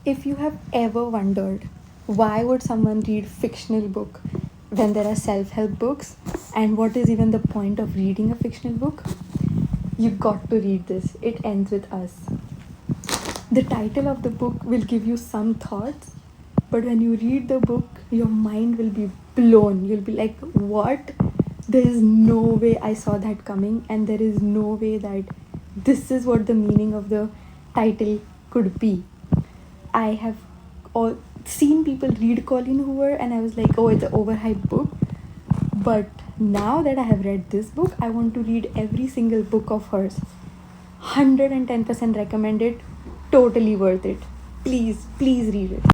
If you have ever wondered why would someone read fictional book when there are self-help books, and what is even the point of reading a fictional book, you got to read this. It ends with us. The title of the book will give you some thoughts, but when you read the book, your mind will be blown. You'll be like, what? There is no way I saw that coming, and there is no way that this is what the meaning of the title could be. I have seen people read Colleen Hoover, and I was like, oh, it's an overhyped book. But now that I have read this book, I want to read every single book of hers. 110% recommended. Totally worth it. Please read it.